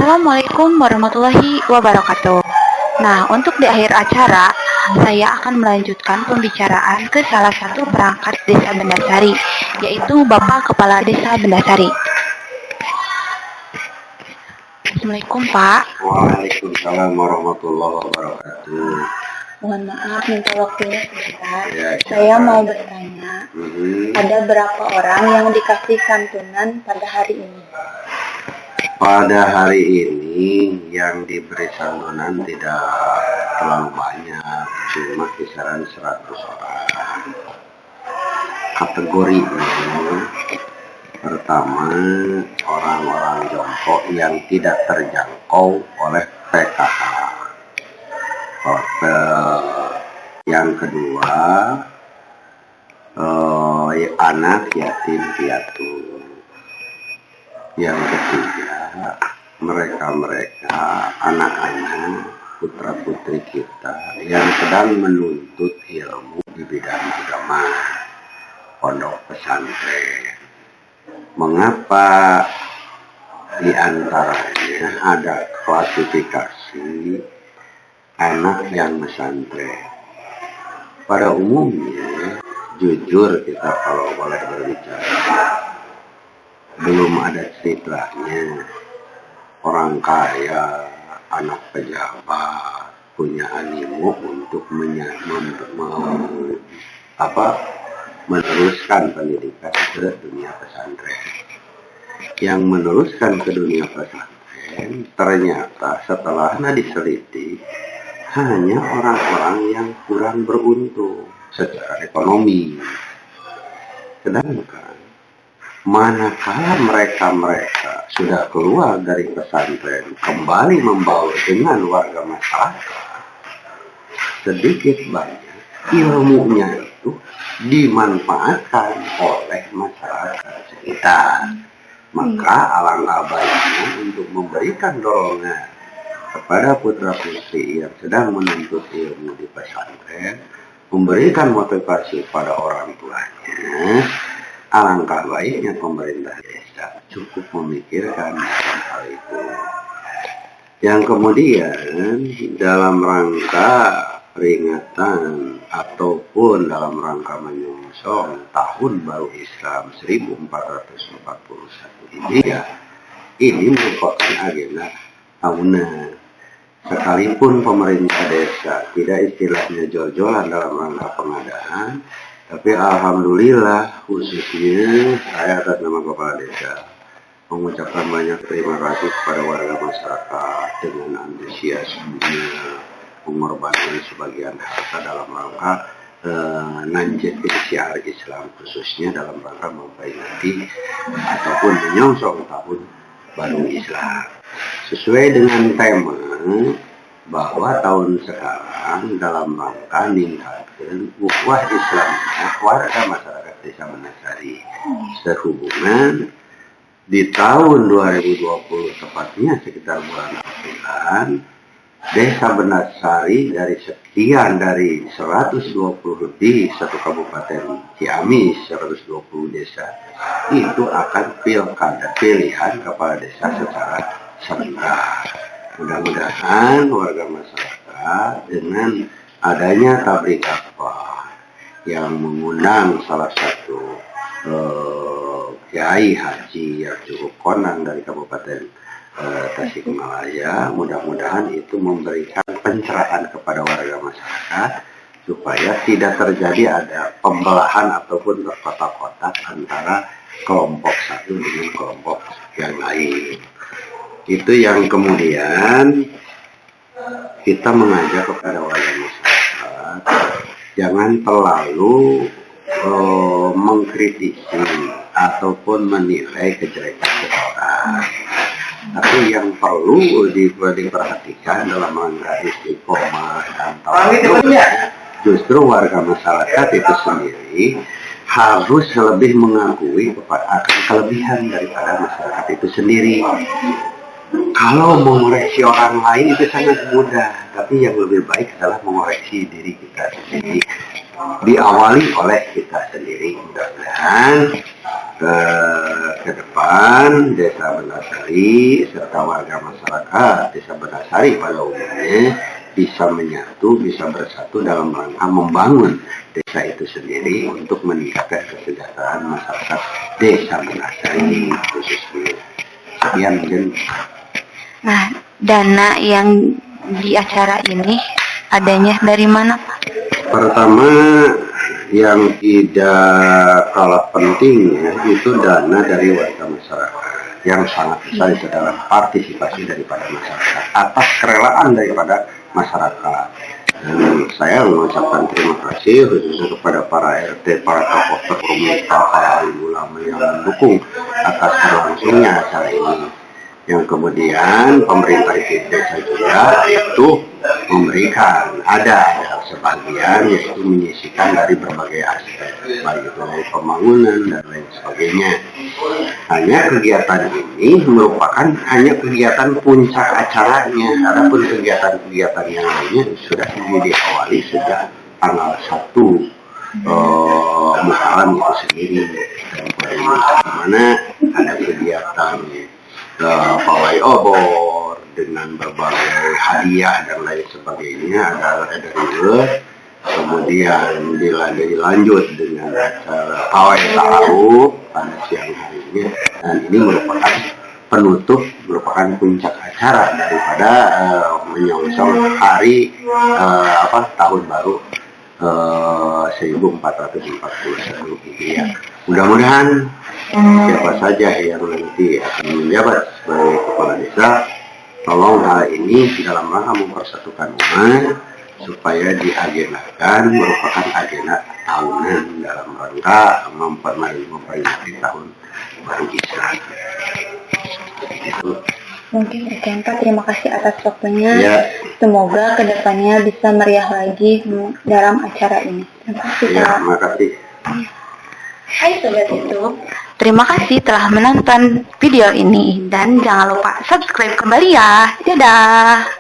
Assalamualaikum warahmatullahi wabarakatuh. Nah, untuk di akhir acara, saya akan melanjutkan pembicaraan ke salah satu perangkat Desa Bendasari, yaitu Bapak Kepala Desa Bendasari. Assalamualaikum, Pak. Waalaikumsalam warahmatullahi wabarakatuh. Mohon maaf minta waktunya sebentar. Ya, saya mau bertanya, ada berapa orang yang dikasih santunan pada hari ini? Pada hari ini yang diberi santunan tidak terlalu banyak, cuma kisaran 100 orang. Kategorinya pertama, orang-orang jongkok yang tidak terjangkau oleh PKH. Yang kedua, anak yatim piatu. Yang ketiga, mereka anak-anak putra-putri kita yang sedang menuntut ilmu di bidang agama, pondok pesantren. Mengapa di antaranya ada klasifikasi anak yang pesantren? Pada umumnya, jujur kita kalau boleh berbicara, belum ada ceritanya orang kaya, anak pejabat punya animo untuk meneruskan pendidikan ke dunia pesantren. Yang meneruskan ke dunia pesantren ternyata setelah diselidiki hanya orang-orang yang kurang beruntung secara ekonomi. Sedangkan manakala mereka sudah keluar dari pesantren, kembali membaur dengan warga masyarakat, sedikit banyak ilmunya itu dimanfaatkan oleh masyarakat sekitar. Maka alangkah baiknya untuk memberikan dorongan kepada putra-putri yang sedang menuntut ilmu di pesantren, memberikan motivasi pada orang tuanya. Alangkah baiknya pemerintah desa cukup memikirkan hal itu. Yang kemudian dalam rangka peringatan ataupun dalam rangka menyongsong Tahun Baru Islam 1441 Hijriah, ini merupakan agenda tahunan. Sekalipun pemerintah desa tidak istilahnya jor-joran dalam rangka pengadaan, tapi alhamdulillah khususnya saya atas nama Kepala Desa mengucapkan banyak terima kasih kepada warga masyarakat dengan antusiasmenya mengorbankan sebagian harta dalam rangka nanjak syiar Islam, khususnya dalam rangka memperingati ataupun menyongsong Tahun Baru Islam. Sesuai dengan tema bahwa tahun sekarang dalam rangka meningkatkan ukhuwah Islamiyah warga masyarakat Desa Bendasari, sehubungan di tahun 2020 tepatnya sekitar bulan Aprilan, Desa Bendasari dari 120 lebih satu kabupaten Ciamis, 120 desa itu akan pilkada pilihan kepala desa secara serentak. Mudah-mudahan warga masyarakat dengan adanya tablik akbar yang mengundang salah satu kiai haji yang cukup kondang dari Kabupaten Tasikmalaya, mudah-mudahan itu memberikan pencerahan kepada warga masyarakat supaya tidak terjadi ada pembelahan ataupun terkotak-kotak antara kelompok satu dengan kelompok yang lain. Itu yang kemudian kita mengajak kepada warga masyarakat jangan terlalu mengkritisi ataupun menilai kejelekan seseorang. Tapi yang perlu diperhatikan dalam rangka istiqomah dan tawadhu, justru warga masyarakat itu sendiri harus lebih mengakui akan kelebihan daripada masyarakat itu sendiri. Kalau mengoreksi orang lain itu sangat mudah, tapi yang lebih baik adalah mengoreksi diri kita sendiri. Diawali oleh kita sendiri. Mudah-mudahan ke depan Desa Bendasari serta warga masyarakat Desa Bendasari pada umumnya bisa menyatu, bisa bersatu dalam rangka membangun desa itu sendiri untuk meningkatkan kesejahteraan masyarakat Desa Bendasari khususnya. Sekian mungkin. Nah, dana yang di acara ini adanya dari mana, Pak? Pertama, yang tidak kalah pentingnya itu dana dari warga masyarakat yang sangat besar itu dalam partisipasi daripada masyarakat atas kerelaan daripada masyarakat. Dan saya mengucapkan terima kasih khususnya kepada para RT, para tokoh pemuda, para alim ulama yang mendukung atas berlangsungnya acara ini. Yang kemudian pemerintah desa juga itu memberikan ada sebagian yaitu menyisikan dari berbagai aspek baik itu dari pembangunan dan lain sebagainya. Hanya kegiatan ini merupakan hanya kegiatan puncak acaranya. Adapun kegiatan-kegiatan yang lainnya sudah diawali sejak tanggal 1 Muharram itu sendiri. Di mana ada kegiatan pawai obor dengan berbagai hadiah dan lain sebagainya ada dari kemudian dilanjut dengan acara pawai ta'aruf pada siang harinya, dan ini merupakan penutup, merupakan puncak acara daripada menyongsong hari tahun baru 1441 Hijriah. Mudah-mudahan siapa saja yang nanti akan menjabat sebagai kepala desa, tolong hal ini dalam rangka mempersatukan umat supaya diagendakan merupakan agenda tahunan dalam rangka memperingati tahun baru Islam. Mungkin sekian, Pak. Terima kasih atas waktunya. Ya. Semoga kedepannya bisa meriah lagi dalam acara ini. Terima kasih, Pak. Ya, terima kasih. Hai Sobat YouTube, terima kasih telah menonton video ini dan jangan lupa subscribe kembali ya. Dadah.